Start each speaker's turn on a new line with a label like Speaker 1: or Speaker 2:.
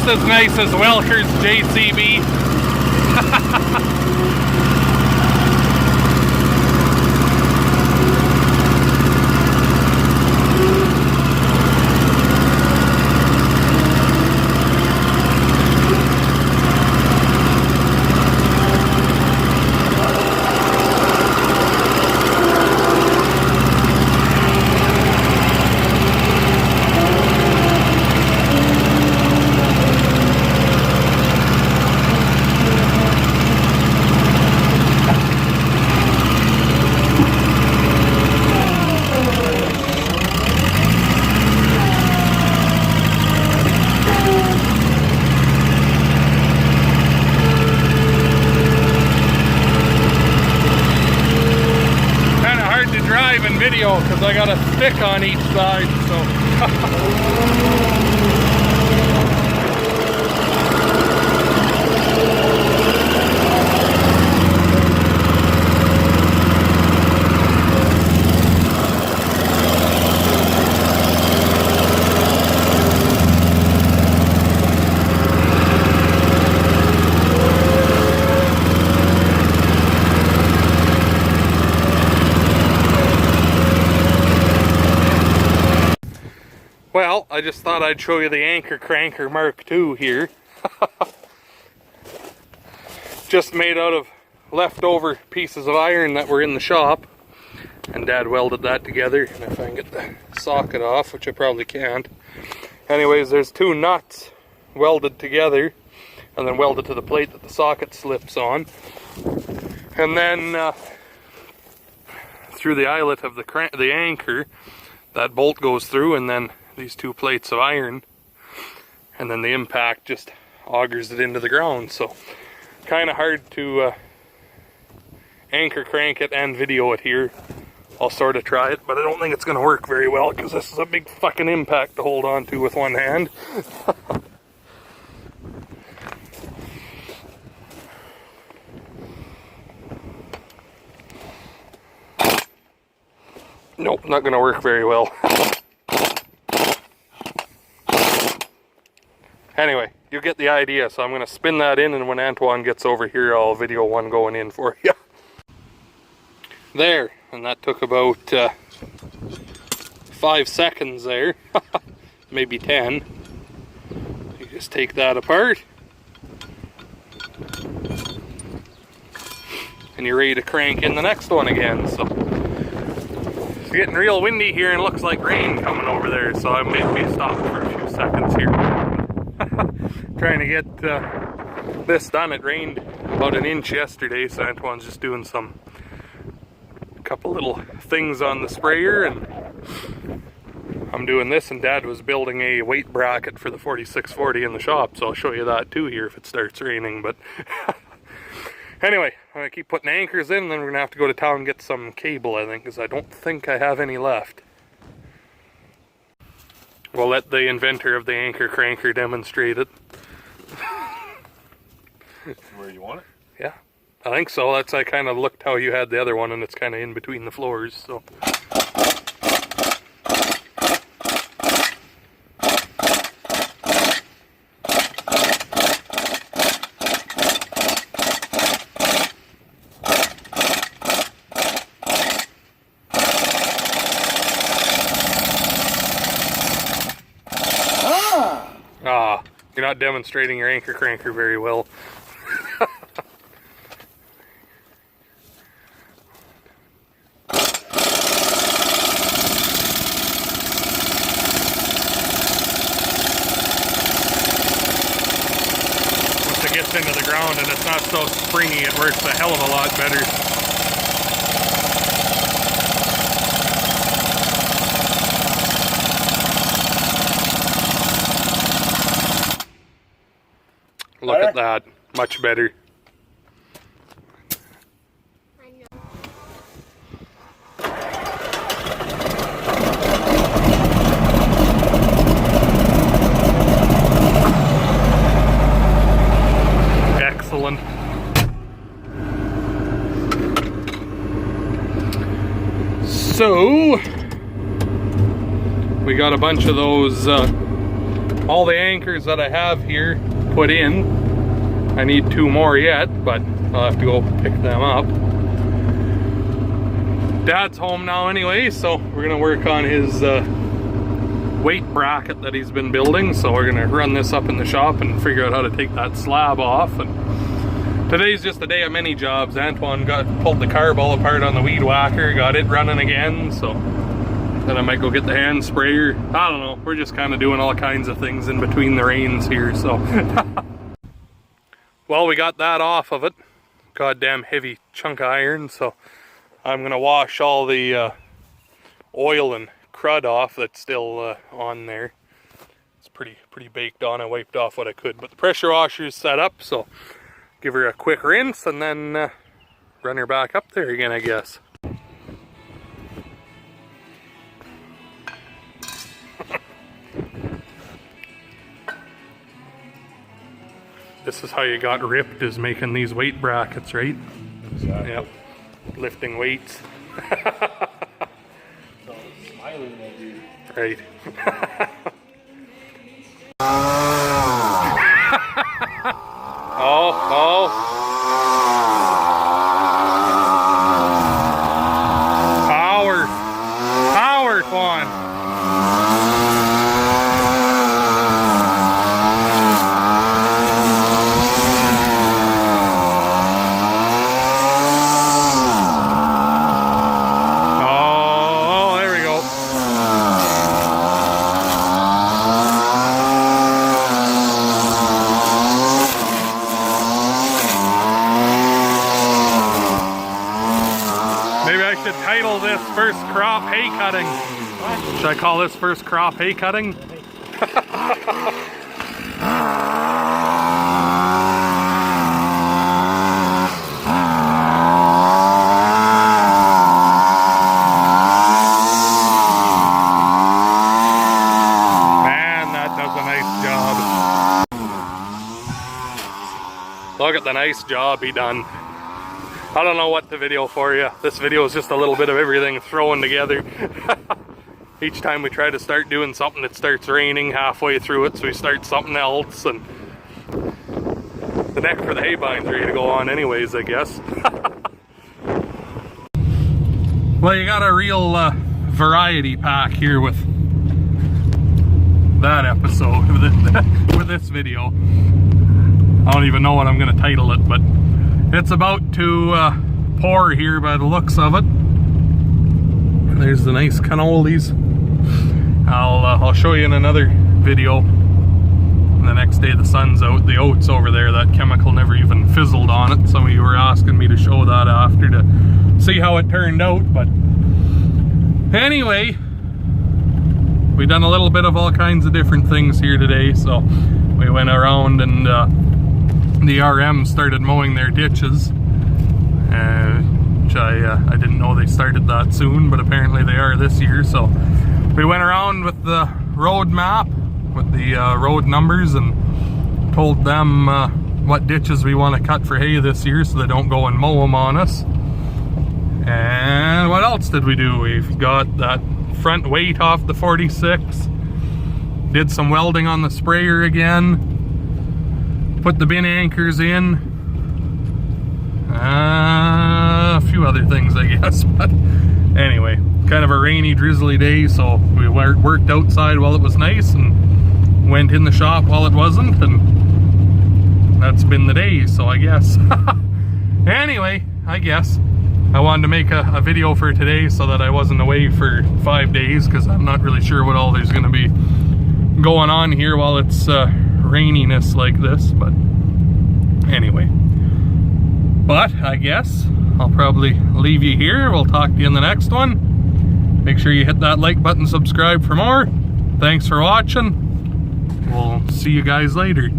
Speaker 1: just as nice as Welker's JCB. Video because I got a stick on each side, so well, I just thought I'd show you the Anchor Cranker Mark II here. Just made out of leftover pieces of iron that were in the shop. And Dad welded that together. And if I can get the socket off, which I probably can't. Anyways, there's two nuts welded together. And then welded to the plate that the socket slips on. And then through the eyelet of the anchor, that bolt goes through, and then these two plates of iron, and then the impact just augers it into the ground. So kind of hard to anchor crank it and video it here. I'll sort of try it, but I don't think it's going to work very well because this is a big fucking impact to hold on to with one hand. Nope, not going to work very well. Anyway, you get the idea, so I'm going to spin that in, and when Antoine gets over here, I'll video one going in for you. There, and that took about 5 seconds there, maybe 10. You just take that apart, and you're ready to crank in the next one again. So it's getting real windy here, and it looks like rain coming over there, so I may be stopped for a few seconds here. Trying to get this done. It rained about an inch yesterday, so Antoine's just doing a couple little things on the sprayer, and I'm doing this, and Dad was building a weight bracket for the 4640 in the shop, so I'll show you that too here if it starts raining. But anyway, I'm going to keep putting anchors in, and then we're going to have to go to town and get some cable, I think, because I don't think I have any left. We'll let the inventor of the Anchor Cranker demonstrate it.
Speaker 2: Where you want it?
Speaker 1: Yeah, I think so. That's, I kind of looked how you had the other one, and it's kind of in between the floors, so. You're not demonstrating your Anchor Cranker very well. Once it gets into the ground and it's not so springy, it works a hell of a lot better. Look at that, much better. Excellent. So, we got a bunch of those all the anchors that I have here put in. I need 2 more yet, but I'll have to go pick them up. Dad's home now anyway, so we're gonna work on his weight bracket that he's been building. So we're gonna run this up in the shop and figure out how to take that slab off. And today's just a day of many jobs. Antoine pulled the carb all apart on the weed whacker, got it running again, so then I might go get the hand sprayer. I don't know, we're just kind of doing all kinds of things in between the rains here, so. Well, we got that off of it. Goddamn heavy chunk of iron, so I'm gonna wash all the oil and crud off that's still on there. It's pretty baked on. I wiped off what I could, but the pressure washer is set up, so give her a quick rinse and then run her back up there again, I guess. This is how you got ripped, is making these weight brackets, right? Exactly. Yep. Lifting weights. Smiling at you. Right. Oh. Power, Quan. Title this first crop hay cutting. What? Should I call this first crop hay cutting? Man, that does a nice job. Look at the nice job he done. I don't know what the video for you. This video is just a little bit of everything thrown together. Each time we try to start doing something, it starts raining halfway through it, so we start something else, and the neck for the hay bind's ready to go on anyways, I guess. Well, you got a real variety pack here with that episode, with this video. I don't even know what I'm going to title it, but it's about to pour here by the looks of it. There's the nice cannolis. I'll show you in another video. The next day the sun's out. The oats over there, that chemical never even fizzled on it. Some of you were asking me to show that after to see how it turned out. But anyway, we done a little bit of all kinds of different things here today. So we went around and the RM started mowing their ditches, which I didn't know they started that soon, but apparently they are this year. So we went around with the road map, with the road numbers, and told them what ditches we want to cut for hay this year so they don't go and mow them on us. And what else did we do? We've got that front weight off the 46, did some welding on the sprayer again, put the bin anchors in, a few other things I guess, but anyway, kind of a rainy, drizzly day, so we worked outside while it was nice and went in the shop while it wasn't, and that's been the day, so I guess. Anyway, I guess I wanted to make a video for today so that I wasn't away for 5 days, because I'm not really sure what all there's going to be going on here while it's raininess like this, but anyway. But I guess I'll probably leave you here. We'll talk to you in the next one. Make sure you hit that like button, subscribe for more. Thanks for watching. We'll see you guys later.